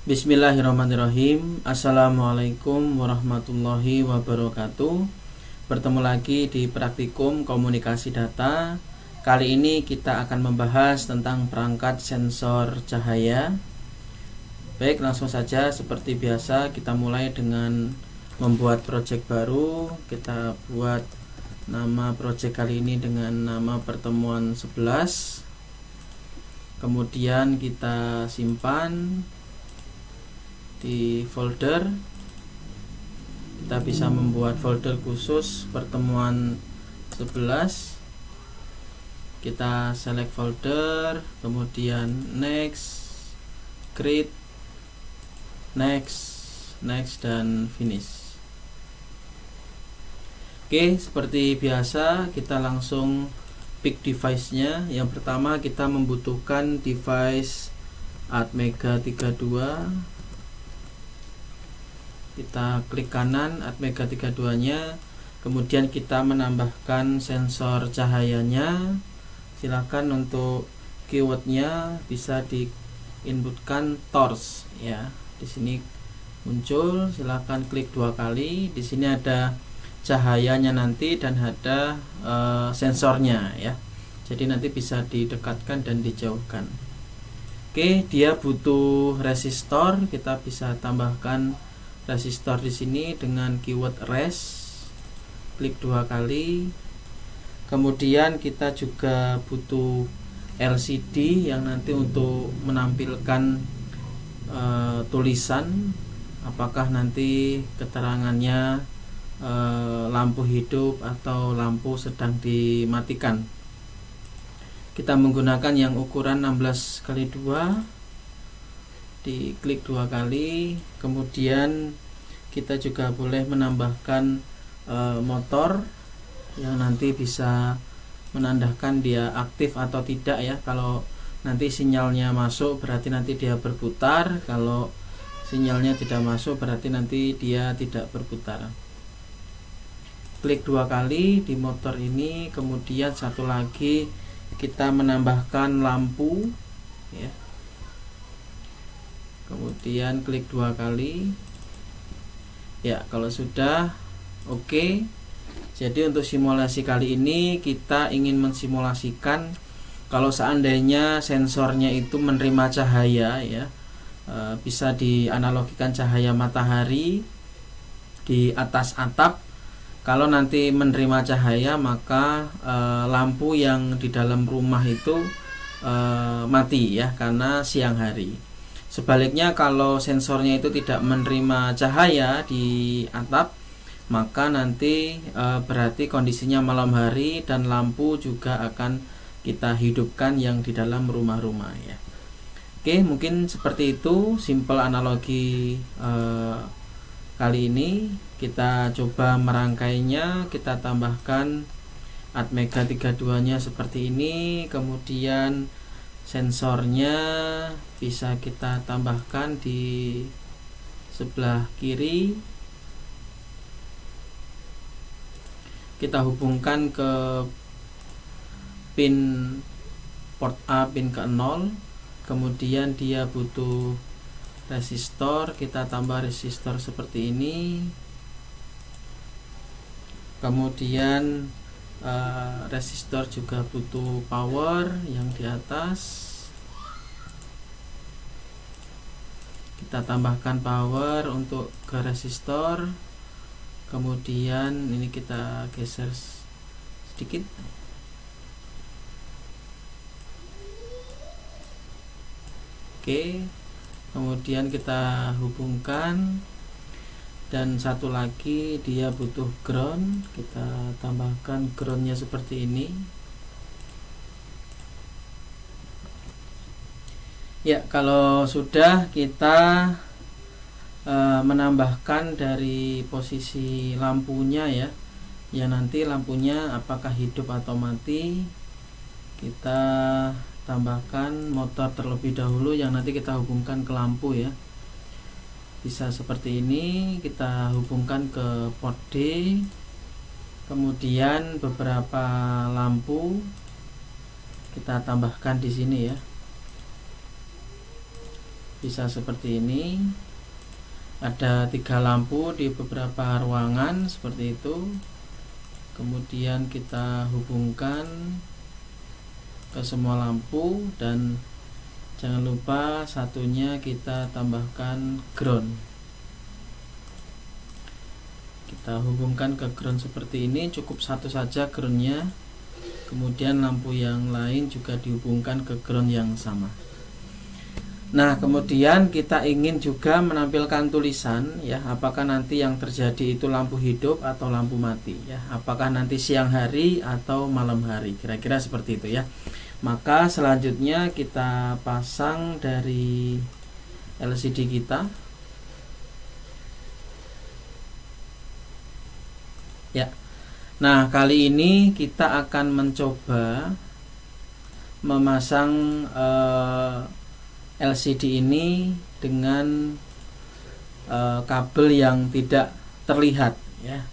Bismillahirrahmanirrahim. Assalamualaikum warahmatullahi wabarakatuh. Bertemu lagi di praktikum komunikasi data. Kali ini kita akan membahas tentang perangkat sensor cahaya. Baik, langsung saja seperti biasa kita mulai dengan membuat project baru. Kita buat nama project kali ini dengan nama pertemuan 11. Kemudian kita simpan di folder. Kita bisa membuat folder khusus pertemuan 11. Kita select folder, kemudian next, create, next dan finish. Oke, seperti biasa kita langsung pick device-nya. Yang pertama kita membutuhkan device Atmega 32. Kita klik kanan Atmega 32 nya, kemudian kita menambahkan sensor cahayanya. Silakan untuk keywordnya bisa diinputkan torch ya. Di sini muncul, silakan klik 2 kali. Di sini ada cahayanya nanti dan ada sensornya ya. Jadi nanti bisa didekatkan dan dijauhkan. Oke, dia butuh resistor, kita bisa tambahkan resistor di sini dengan keyword res. Klik 2 kali. Kemudian kita juga butuh LCD yang nanti untuk menampilkan tulisan, apakah nanti keterangannya lampu hidup atau lampu sedang dimatikan. Kita menggunakan yang ukuran 16x2. Diklik 2 kali. Kemudian kita juga boleh menambahkan motor yang nanti bisa menandakan dia aktif atau tidak ya. Kalau nanti sinyalnya masuk berarti nanti dia berputar, kalau sinyalnya tidak masuk berarti nanti dia tidak berputar. Klik 2 kali di motor ini. Kemudian satu lagi kita menambahkan lampu ya. Kemudian klik 2 kali ya. Kalau sudah oke. Jadi untuk simulasi kali ini kita ingin mensimulasikan kalau seandainya sensornya itu menerima cahaya ya, bisa dianalogikan cahaya matahari di atas atap. Kalau nanti menerima cahaya maka lampu yang di dalam rumah itu mati ya, karena siang hari. Sebaliknya kalau sensornya itu tidak menerima cahaya di atap, maka nanti berarti kondisinya malam hari dan lampu juga akan kita hidupkan yang di dalam rumah-rumah ya. Oke, mungkin seperti itu simple analogi kali ini. Kita coba merangkainya. Kita tambahkan Atmega 32 nya seperti ini. Kemudian sensornya bisa kita tambahkan di sebelah kiri. Kita hubungkan ke pin port A, pin ke-0. Kemudian dia butuh resistor, kita tambah resistor seperti ini. Kemudian resistor juga butuh power yang di atas. Kita tambahkan power untuk ke resistor. Kemudian ini kita geser sedikit. Oke. Kemudian kita hubungkan. Dan satu lagi dia butuh ground, kita tambahkan groundnya seperti ini ya. Kalau sudah, kita menambahkan dari posisi lampunya ya, nanti lampunya apakah hidup atau mati. Kita tambahkan motor terlebih dahulu yang nanti kita hubungkan ke lampu ya. Bisa seperti ini, kita hubungkan ke port D. Kemudian beberapa lampu kita tambahkan di sini ya. bisa seperti ini. Ada 3 lampu di beberapa ruangan seperti itu. Kemudian kita hubungkan ke semua lampu, dan jangan lupa satunya kita tambahkan ground. Kita hubungkan ke ground seperti ini, cukup satu saja groundnya. Kemudian lampu yang lain juga dihubungkan ke ground yang sama. Nah, kemudian kita ingin juga menampilkan tulisan ya, apakah nanti yang terjadi itu lampu hidup atau lampu mati ya, apakah nanti siang hari atau malam hari, kira-kira seperti itu ya. Maka selanjutnya kita pasang dari LCD kita ya. Nah, kali ini kita akan mencoba memasang LCD ini dengan kabel yang tidak terlihat ya.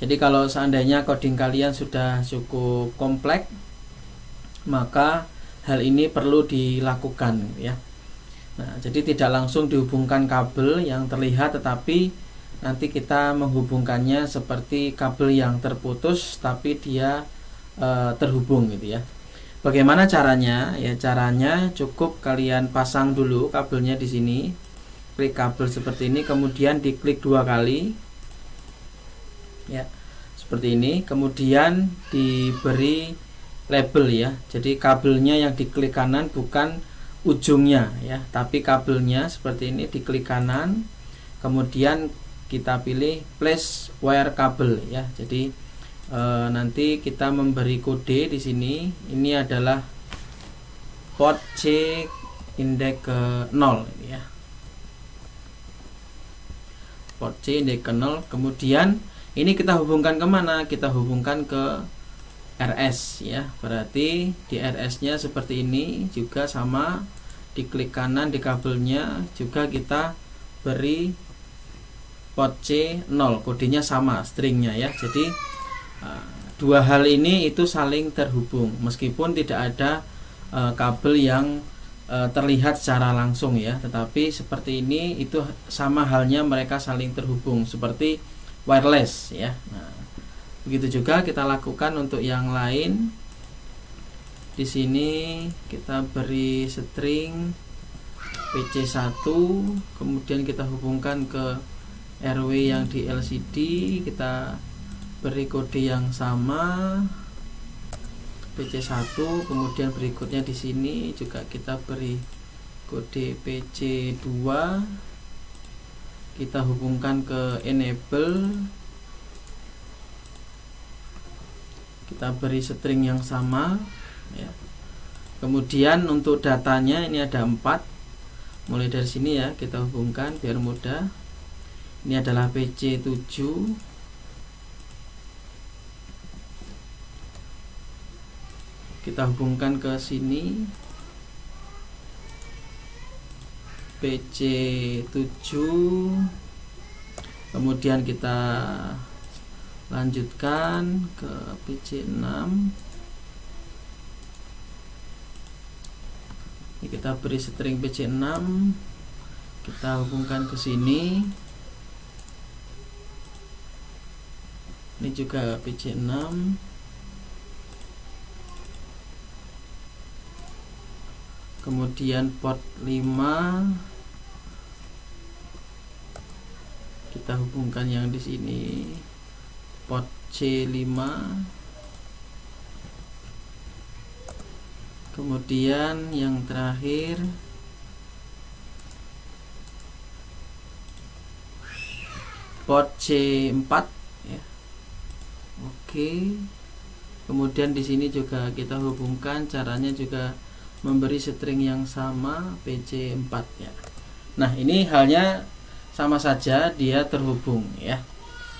Jadi kalau seandainya coding kalian sudah cukup kompleks, maka hal ini perlu dilakukan ya. Nah, jadi tidak langsung dihubungkan kabel yang terlihat, tetapi nanti kita menghubungkannya seperti kabel yang terputus tapi dia terhubung gitu ya. Bagaimana caranya? Ya, caranya cukup kalian pasang dulu kabelnya di sini. Klik kabel seperti ini, kemudian diklik 2 kali. Ya, seperti ini. Kemudian diberi label ya. Jadi kabelnya yang diklik kanan bukan ujungnya ya, tapi kabelnya seperti ini diklik kanan. Kemudian kita pilih place wire kabel ya. Jadi nanti kita memberi kode di sini. Ini adalah port C indeks ke 0 ya. Port C indeks ke 0. Kemudian ini kita hubungkan kemana? Kita hubungkan ke RS ya. Berarti di RS nya seperti ini juga sama, diklik kanan di kabelnya juga kita beri port C0, kodenya sama, stringnya ya. Jadi dua hal ini itu saling terhubung meskipun tidak ada kabel yang terlihat secara langsung ya, tetapi seperti ini itu sama halnya mereka saling terhubung seperti wireless ya. Nah, begitu juga kita lakukan untuk yang lain. Di sini kita beri string PC1, kemudian kita hubungkan ke RW yang di LCD, kita beri kode yang sama PC1, kemudian berikutnya di sini juga kita beri kode PC2, kita hubungkan ke enable, kita beri string yang sama ya. Kemudian untuk datanya ini ada 4, mulai dari sini ya, kita hubungkan biar mudah. Ini adalah PC7, kita hubungkan ke sini PC7, kemudian kita lanjutkan ke PC6. Ini kita beri string PC6, kita hubungkan ke sini. Ini juga PC6, kemudian port 5 kita hubungkan yang di sini port C5, kemudian yang terakhir port C4 ya. Oke. Kemudian di sini juga kita hubungkan, caranya juga memberi string yang sama PC4 ya. Nah, ini halnya sama saja, dia terhubung ya,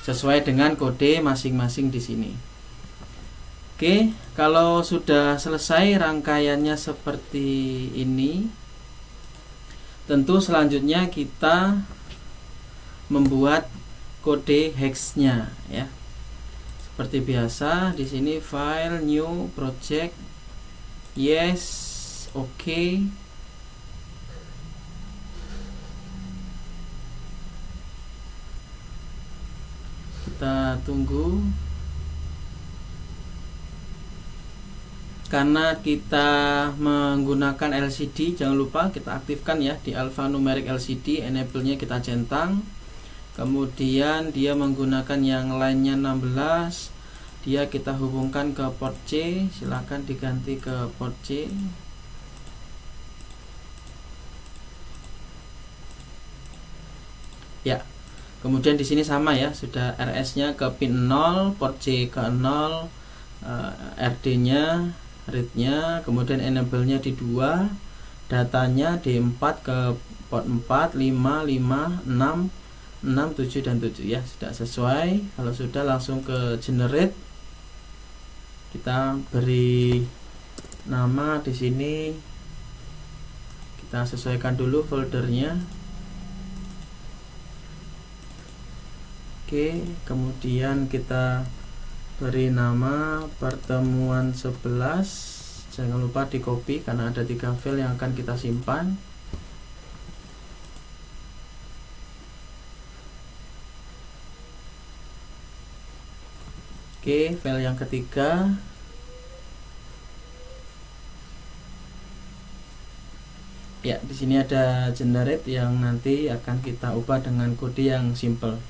sesuai dengan kode masing-masing di sini. Oke, kalau sudah selesai rangkaiannya seperti ini, tentu selanjutnya kita membuat kode hexnya ya. Seperti biasa di sini file new project, yes, oke. Kita tunggu. Karena kita menggunakan LCD, jangan lupa kita aktifkan ya di alphanumeric LCD, enable-nya kita centang. Kemudian dia menggunakan yang lainnya 16, dia kita hubungkan ke port C, silahkan diganti ke port C. Ya, kemudian di sini sama ya, sudah RS-nya ke pin 0, port C ke 0, RD-nya, read-nya, kemudian enable-nya di 2, datanya D4 ke port 4, 5, 5, 6, 6, 7 dan 7 ya, sudah sesuai. Kalau sudah langsung ke generate. Kita beri nama di sini. Kita sesuaikan dulu foldernya. Oke, kemudian kita beri nama pertemuan 11. Jangan lupa di copy karena ada 3 file yang akan kita simpan. Oke, file yang ketiga. Ya, di sini ada generate yang nanti akan kita ubah dengan kode yang simple.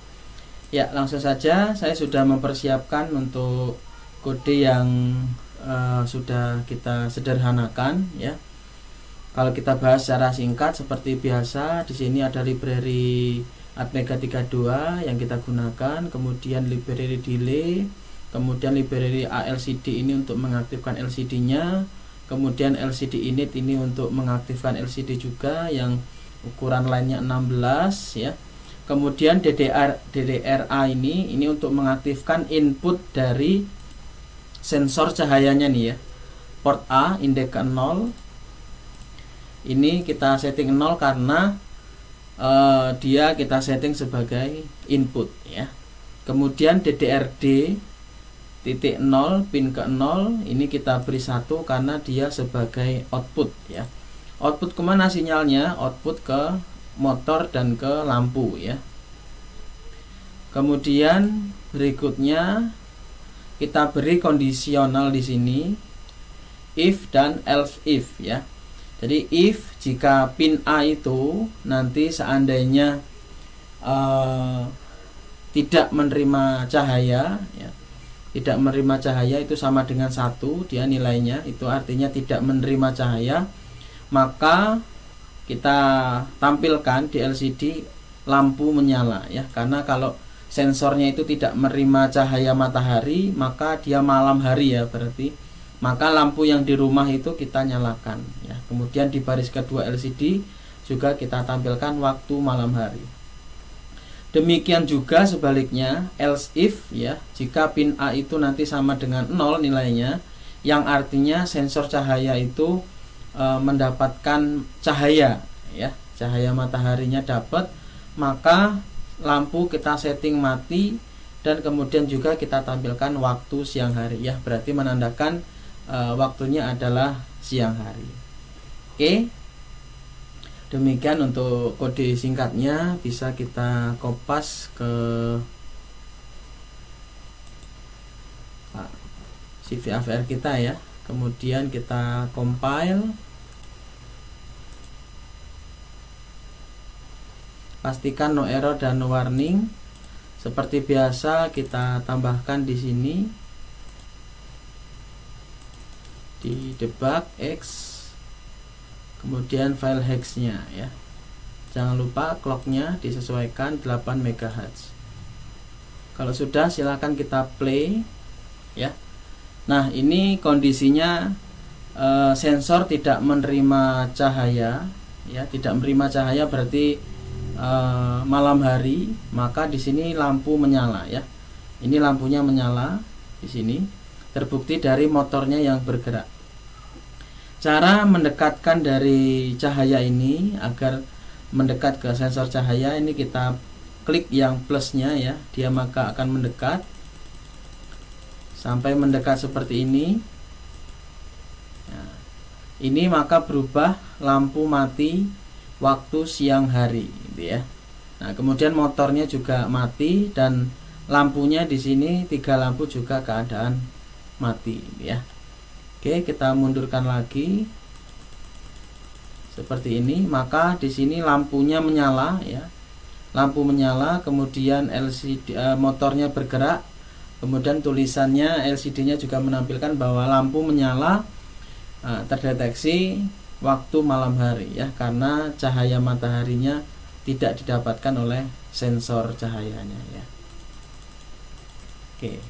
Ya, langsung saja saya sudah mempersiapkan untuk kode yang sudah kita sederhanakan ya. Kalau kita bahas secara singkat seperti biasa, di sini ada library Atmega 32 yang kita gunakan, kemudian library delay, kemudian library ALCD ini untuk mengaktifkan LCD-nya, kemudian LCD init ini untuk mengaktifkan LCD juga yang ukuran lainnya 16 ya. Kemudian DDRA ini untuk mengaktifkan input dari sensor cahayanya nih ya. Port A indeks ke 0. Ini kita setting 0 karena dia kita setting sebagai input ya. Kemudian DDRD titik 0 pin ke 0 ini kita beri 1 karena dia sebagai output ya. Output kemana sinyalnya? Output ke motor dan ke lampu ya. Kemudian berikutnya kita beri kondisional di sini if dan else if ya. Jadi if jika pin A itu nanti seandainya tidak menerima cahaya ya. Tidak menerima cahaya itu sama dengan 1 dia nilainya, itu artinya tidak menerima cahaya, maka kita tampilkan di LCD lampu menyala ya. Karena kalau sensornya itu tidak menerima cahaya matahari, maka dia malam hari ya berarti, maka lampu yang di rumah itu kita nyalakan ya. Kemudian di baris kedua LCD juga kita tampilkan waktu malam hari. Demikian juga sebaliknya else if ya, jika pin A itu nanti sama dengan 0 nilainya, yang artinya sensor cahaya itu mendapatkan cahaya ya, cahaya mataharinya dapat, maka lampu kita setting mati dan kemudian juga kita tampilkan waktu siang hari ya, berarti menandakan waktunya adalah siang hari. Oke. Demikian untuk kode singkatnya, bisa kita kopas ke CV AVR kita ya. Kemudian kita compile. Pastikan no error dan no warning. Seperti biasa kita tambahkan di sini di debug X. Kemudian file hexnya ya. Jangan lupa clocknya disesuaikan 8 MHz. Kalau sudah silahkan kita play ya. Nah ini kondisinya sensor tidak menerima cahaya ya, tidak menerima cahaya berarti malam hari, maka di sini lampu menyala ya. Ini lampunya menyala di sini, terbukti dari motornya yang bergerak. Cara mendekatkan dari cahaya ini agar mendekat ke sensor cahaya ini, kita klik yang plusnya ya, dia maka akan mendekat sampai mendekat seperti ini. Nah, ini maka berubah lampu mati waktu siang hari gitu ya. Nah kemudian motornya juga mati dan lampunya di sini 3 lampu juga keadaan mati ya. Oke, kita mundurkan lagi seperti ini. Maka di sini lampunya menyala ya. Lampu menyala, kemudian LCD motornya bergerak, kemudian tulisannya LCD-nya juga menampilkan bahwa lampu menyala, terdeteksi waktu malam hari ya, karena cahaya mataharinya tidak didapatkan oleh sensor cahayanya ya. Oke,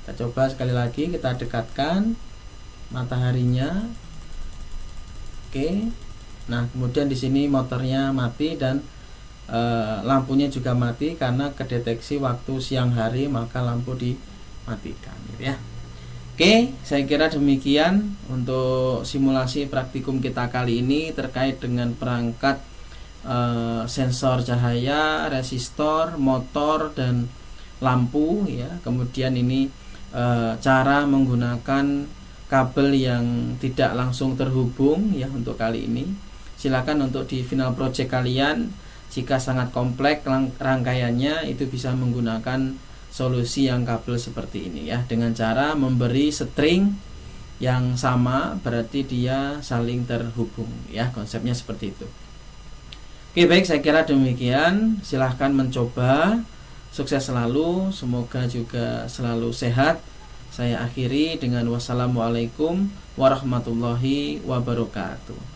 kita coba sekali lagi, kita dekatkan mataharinya. Oke, nah kemudian di sini motornya mati dan lampunya juga mati karena kedeteksi waktu siang hari, maka lampu dimatikan gitu ya. Oke, saya kira demikian untuk simulasi praktikum kita kali ini terkait dengan perangkat sensor cahaya, resistor, motor, dan lampu ya. Kemudian ini cara menggunakan kabel yang tidak langsung terhubung ya untuk kali ini. Silakan untuk di final project kalian, jika sangat kompleks rangkaiannya, itu bisa menggunakan solusi yang kabel seperti ini ya, dengan cara memberi string yang sama, berarti dia saling terhubung ya, konsepnya seperti itu. Oke, baik, saya kira demikian. Silahkan mencoba. Sukses selalu, semoga juga selalu sehat. Saya akhiri dengan wassalamualaikum warahmatullahi wabarakatuh.